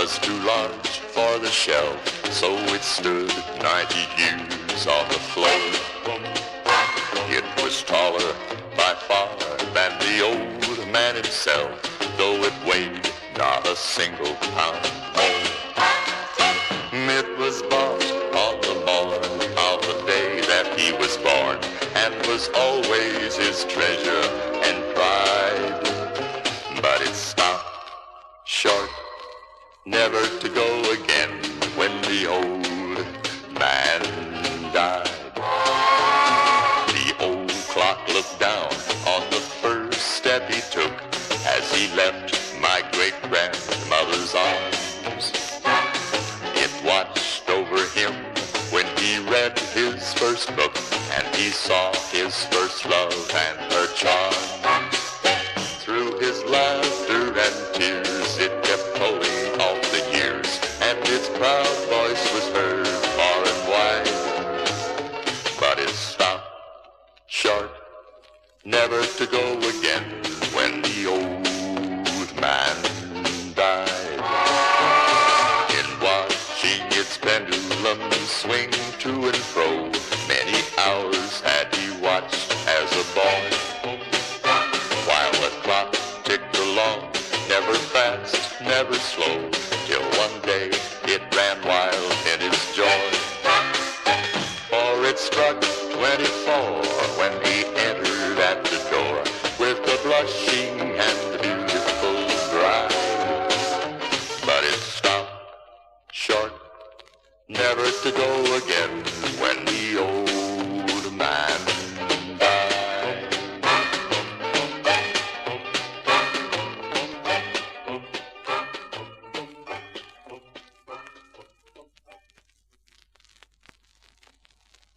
was too large for the shelf, so it stood 90 years on the floor. It was taller by far than the old man himself, though it weighed not a single pound more. It was bought on the morn of the day that he was born, and was always his treasure and pride. But it stopped short, never to go again when the old man died. The old clock looked down on the first step he took as he left my great-grandmother's arms. It watched over him when he read his first book, and he saw his first love and her charm. Through his laughter and tears, it kept pulling off the years, and its proud voice was heard far and wide. But it stopped short, never to go again when the old man died. In watching its pendulum swing to and fro, many hours had he watched as a boy, while the clock ticked along, never fast, never slow, till one day it ran wild in its joy. For it struck 24 when he entered at the door with the blushing and beautiful bride. But it stopped short, never to go again